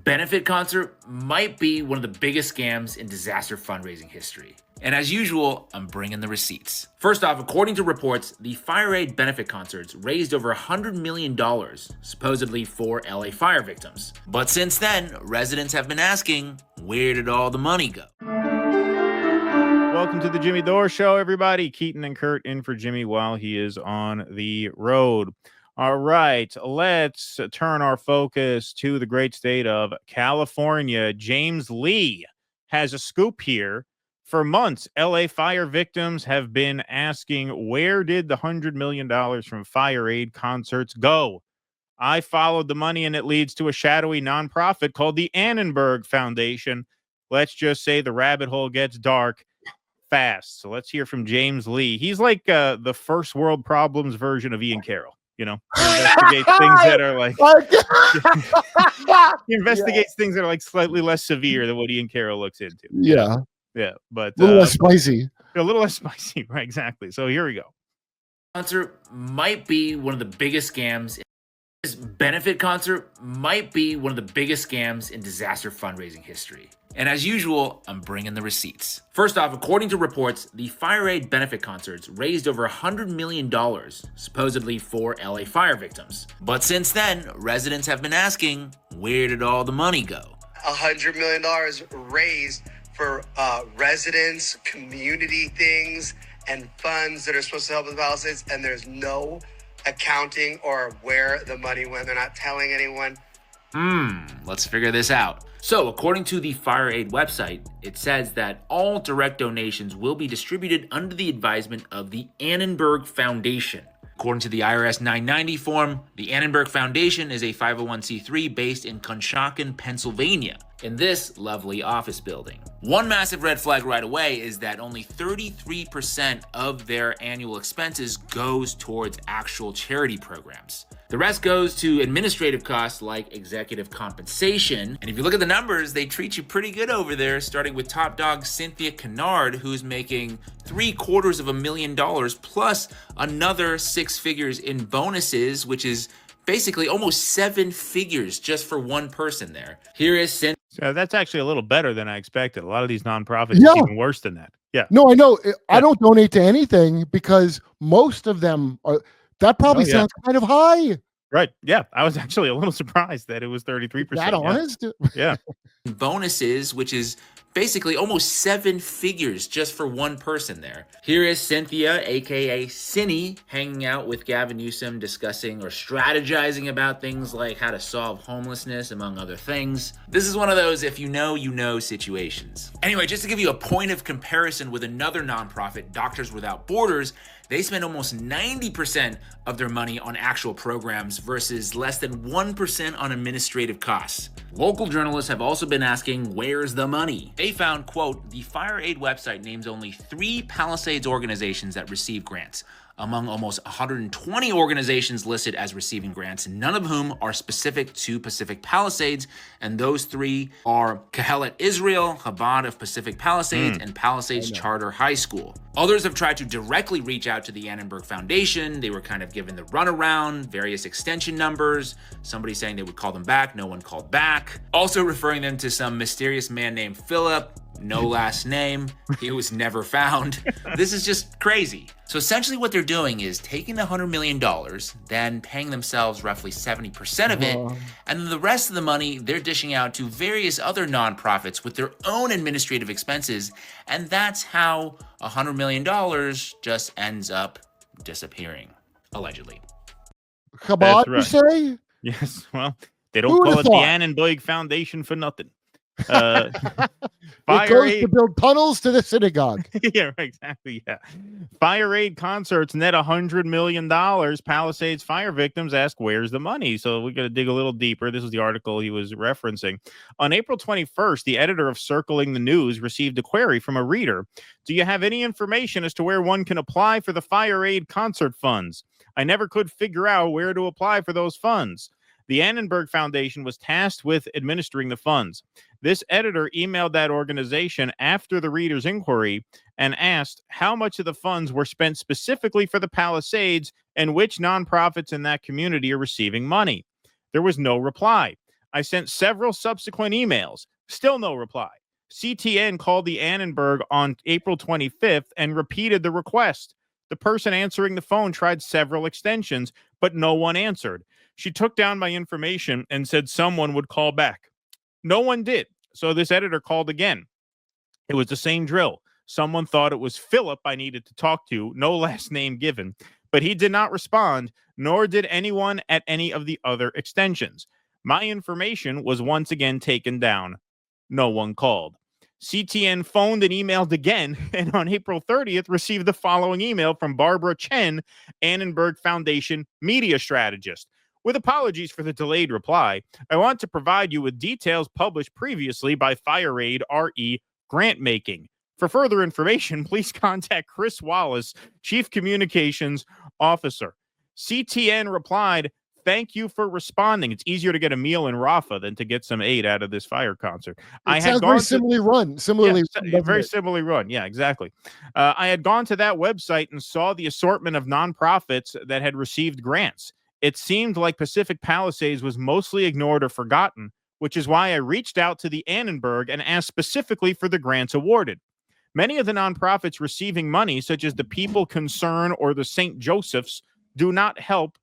benefit concert might be one of the biggest scams in disaster fundraising history. And as usual, I'm bringing the receipts. First off, according to reports, the FireAid benefit concerts raised over $100 million, supposedly for LA fire victims. But since then, residents have been asking, where did all the money go? Welcome to the Jimmy Dore Show, everybody. Keaton and Kurt in for Jimmy while he is on the road. All right, let's turn our focus to the great state of California. James Lee has a scoop here. For months, LA fire victims have been asking, where did the $100 million from FireAid concerts go? I followed the money, and it leads to a shadowy nonprofit called the Annenberg Foundation. Let's just say the rabbit hole gets dark fast. So let's hear from James Lee. He's like the first world problems version of Ian Carroll. You know, he investigates things that are like he investigates things that are like slightly less severe than what Ian Carroll looks into. Yeah. Yeah, but a little less spicy. A little less spicy, right? Exactly. So here we go. Concert might be one of the biggest scams. This benefit concert might be one of the biggest scams in disaster fundraising history. And as usual, I'm bringing the receipts. First off, according to reports, the FireAid benefit concerts raised over $100 million, supposedly for LA fire victims. But since then, residents have been asking, where did all the money go? $100 million raised for residents, community things, and funds that are supposed to help with the Palisades, and there's no accounting or where the money went. They're not telling anyone. Let's figure this out. So, according to the FireAid website, it says that all direct donations will be distributed under the advisement of the Annenberg Foundation. According to the IRS 990 form, the Annenberg Foundation is a 501c3 based in Conshohocken, Pennsylvania, in this lovely office building. One massive red flag right away is that only 33% of their annual expenses goes towards actual charity programs. The rest goes to administrative costs like executive compensation. And if you look at the numbers, they treat you pretty good over there, starting with top dog Cynthia Kennard, who's making $750,000 plus another 6 figures in bonuses, which is basically almost 7 figures just for one person there. Here is Cynthia. So that's actually a little better than I expected. A lot of these nonprofits are even worse than that. Yeah. No, I know. I don't donate to anything because most of them are. That probably sounds kind of high. Right. Yeah. I was actually a little surprised that it was 33%. That honest? Yeah. Bonuses, which is basically almost 7 figures just for one person there. Here is Cynthia, aka Cinny, hanging out with Gavin Newsom, discussing or strategizing about things like how to solve homelessness, among other things. This is one of those if you know situations. Anyway, just to give you a point of comparison with another nonprofit, Doctors Without Borders, they spend almost 90% of their money on actual programs versus less than 1% on administrative costs. Local journalists have also been asking, where's the money? They found, quote, the FireAid website names only 3 Palisades organizations that receive grants. Among almost 120 organizations listed as receiving grants, none of whom are specific to Pacific Palisades, and those 3 are Kehelet Israel, Chabad of Pacific Palisades, and Palisades Charter High School. Others have tried to directly reach out to the Annenberg Foundation. They were kind of given the runaround, various extension numbers, somebody saying they would call them back, no one called back. Also referring them to some mysterious man named Philip, no last name, he was never found. This is just crazy. So essentially what they're doing is taking the $100 million, then paying themselves roughly 70% of it, and then the rest of the money they're dishing out to various other nonprofits with their own administrative expenses, and that's how $100 million just ends up disappearing, allegedly. Chabad, you say? Yes, well, they don't call it the Annenberg Foundation for nothing. It goes to build tunnels to the synagogue. Yeah, exactly. Yeah. FireAid concerts net $100 million. Palisades fire victims ask, where's the money? So we got to dig a little deeper. This is the article he was referencing. On April 21st, the editor of Circling the News received a query from a reader. Do you have any information as to where one can apply for the FireAid concert funds? I never could figure out where to apply for those funds. The Annenberg Foundation was tasked with administering the funds. This editor emailed that organization after the reader's inquiry and asked how much of the funds were spent specifically for the Palisades and which nonprofits in that community are receiving money. There was no reply. I sent several subsequent emails. Still no reply. CTN called the Annenberg on April 25th and repeated the request. The person answering the phone tried several extensions, but no one answered. She took down my information and said someone would call back. No one did. So this editor called again. It was the same drill. Someone thought it was Philip I needed to talk to, no last name given, but he did not respond, nor did anyone at any of the other extensions. My information was once again taken down. No one called. CTN phoned and emailed again, and on April 30th received the following email from Barbara Chen, Annenberg Foundation media strategist. With apologies for the delayed reply, I want to provide you with details published previously by FireAid RE Grant Making. For further information, please contact Chris Wallace, Chief Communications Officer. CTN replied, "Thank you for responding. It's easier to get a meal in Rafa than to get some aid out of this fire concert." It sounds very similarly run. Very similarly run. Yeah, exactly. I had gone to that website and saw the assortment of nonprofits that had received grants. It seemed like Pacific Palisades was mostly ignored or forgotten, which is why I reached out to the Annenberg and asked specifically for the grants awarded. Many of the nonprofits receiving money, such as the People Concern or the St. Joseph's, do not help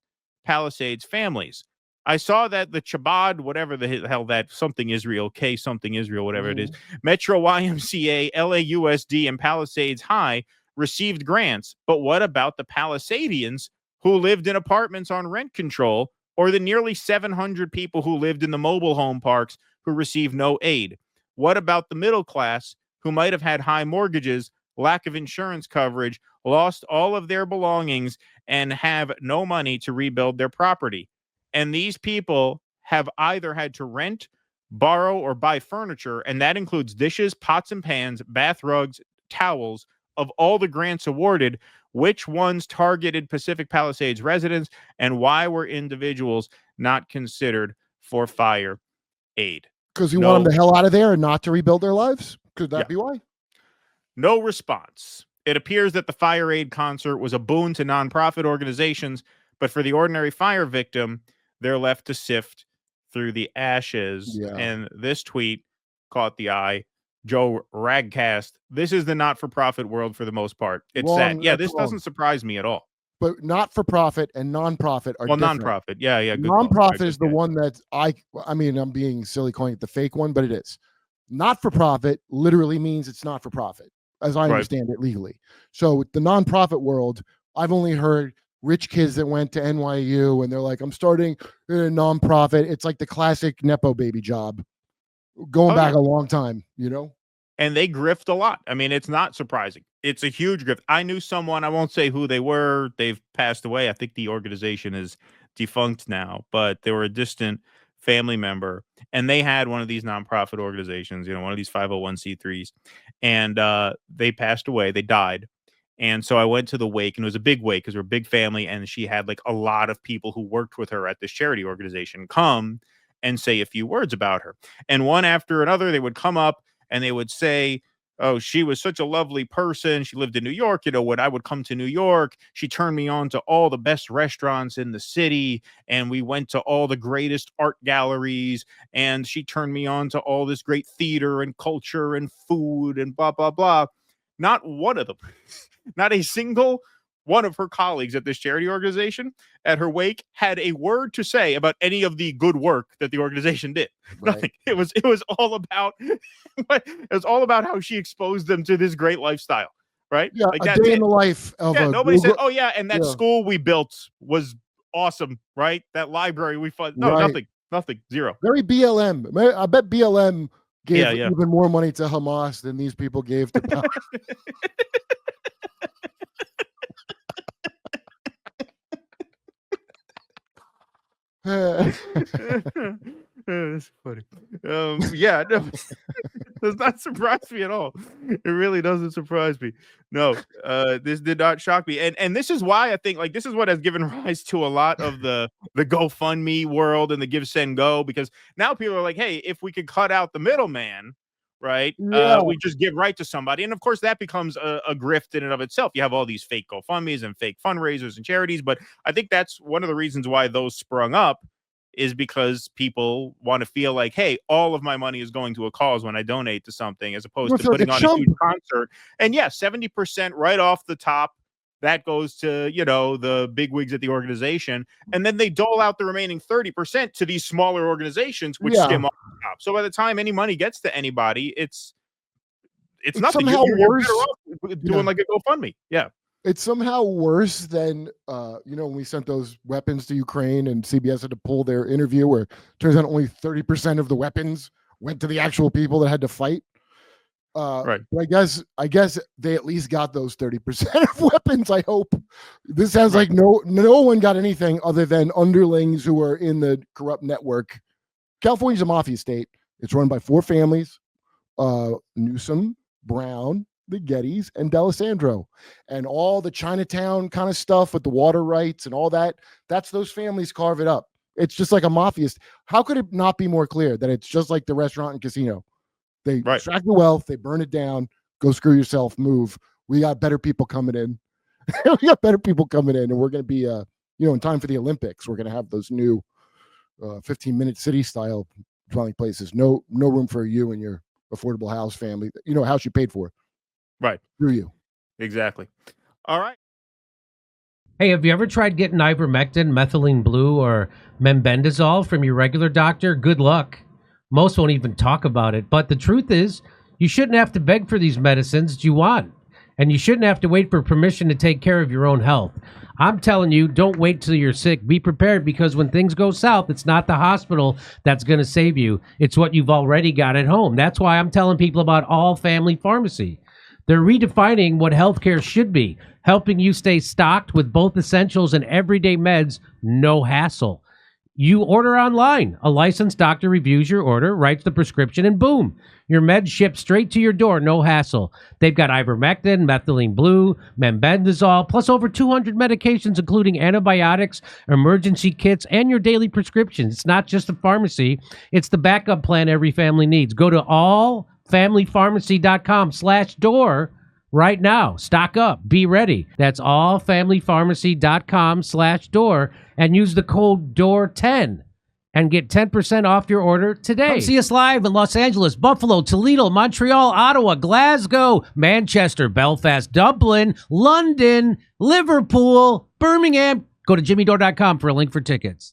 Palisades families. I saw that the Chabad, whatever the hell that, something Israel, K something Israel, whatever it is, Metro YMCA, LAUSD, and Palisades High received grants. But what about the Palisadians who lived in apartments on rent control, or the nearly 700 people who lived in the mobile home parks who received no aid? What about the middle class who might have had high mortgages, lack of insurance coverage, lost all of their belongings, and have no money to rebuild their property? And these people have either had to rent, borrow, or buy furniture, and that includes dishes, pots and pans, bath rugs, towels. Of all the grants awarded, which ones targeted Pacific Palisades residents, and why were individuals not considered for fire aid? Because you want them the hell out of there and not to rebuild their lives? Could that be why? No response. It appears that the FireAid concert was a boon to nonprofit organizations, but for the ordinary fire victim, they're left to sift through the ashes. Yeah. And this tweet caught the eye. Joe Ragcast, this is the not-for-profit world for the most part. It's Wrong, sad. Yeah, this wrong. doesn't surprise me at all. But not-for-profit and non-profit are different. Non-profit. Yeah. Good non-profit is the one that I mean, I'm being silly calling it the fake one, but it is. Not-for-profit literally means it's not for profit, as I understand it legally. So the non-profit world, I've only heard rich kids that went to NYU and they're like, I'm starting a non-profit. It's like the classic Nepo baby job going back a long time, you know? And they grift a lot. I mean, it's not surprising. It's a huge grift. I knew someone, I won't say who they were. They've passed away. I think the organization is defunct now, but they were a distant family member, and they had one of these nonprofit organizations, you know, one of these 501c3s, and they passed away. They died. And so I went to the wake, and it was a big wake because we're a big family, and she had like a lot of people who worked with her at this charity organization come and say a few words about her. And one after another, they would come up and they would say, oh, she was such a lovely person. She lived in New York. You know, when I would come to New York, she turned me on to all the best restaurants in the city. And we went to all the greatest art galleries. And she turned me on to all this great theater and culture and food and blah, blah, blah. Not one of them, not a single one of her colleagues at this charity organization at her wake had a word to say about any of the good work that the organization did. Right. Nothing. It was all about how she exposed them to this great lifestyle, right? Yeah, like a day in the life of nobody Google. said, oh yeah, and that school we built was awesome, right? That library we funded. No, nothing, zero. Very BLM. I bet BLM gave Yeah. even more money to Hamas than these people gave to That's funny. Yeah, no, does not surprise me at all. It really doesn't surprise me. No, this did not shock me, and this is why I think like this is what has given rise to a lot of the GoFundMe world and the Give Send Go, because now people are like, hey, if we could cut out the middleman, right? Yeah. We just give right to somebody, and of course that becomes a grift in and of itself. You have all these fake GoFundMes and fake fundraisers and charities, but I think that's one of the reasons why those sprung up is because people want to feel like, hey, all of my money is going to a cause when I donate to something, as opposed to putting on a huge concert. And yeah, 70% right off the top, that goes to, you know, the bigwigs at the organization. And then they dole out the remaining 30% to these smaller organizations, which skim off the top. So by the time any money gets to anybody, it's nothing. Somehow worse. You're better off doing like a GoFundMe. Yeah. It's somehow worse than, you know, when we sent those weapons to Ukraine and CBS had to pull their interview where it turns out only 30% of the weapons went to the actual people that had to fight. Right. But I guess they at least got those 30% of weapons. I hope. This sounds like no one got anything other than underlings who are in the corrupt network. California's a mafia state. It's run by 4 families: Newsom, Brown, the Gettys, and D'Alessandro, and all the Chinatown kind of stuff with the water rights and all that. That's those families carve it up. It's just like a mafia. How could it not be more clear that it's just like the restaurant and casino? They extract the wealth, they burn it down, go screw yourself, move. We got better people coming in. And we're going to be, you know, in time for the Olympics, we're going to have those new 15-minute city style dwelling places. No room for you and your affordable house family. You know, a house you paid for. Right. Through you. Exactly. All right. Hey, have you ever tried getting ivermectin, methylene blue, or mebendazole from your regular doctor? Good luck. Most won't even talk about it. But the truth is, you shouldn't have to beg for these medicines that you want. And you shouldn't have to wait for permission to take care of your own health. I'm telling you, don't wait till you're sick. Be prepared, because when things go south, it's not the hospital that's going to save you. It's what you've already got at home. That's why I'm telling people about All Family Pharmacy. They're redefining what healthcare should be, helping you stay stocked with both essentials and everyday meds, no hassle. You order online. A licensed doctor reviews your order, writes the prescription, and boom, your meds ship straight to your door, no hassle. They've got ivermectin, methylene blue, mebendazole, plus over 200 medications, including antibiotics, emergency kits, and your daily prescriptions. It's not just a pharmacy. It's the backup plan every family needs. Go to allfamilypharmacy.com/door right now. Stock up. Be ready. That's allfamilypharmacy.com/door and use the code DOOR10 and get 10% off your order today. Come see us live in Los Angeles, Buffalo, Toledo, Montreal, Ottawa, Glasgow, Manchester, Belfast, Dublin, London, Liverpool, Birmingham. Go to jimmydore.com for a link for tickets.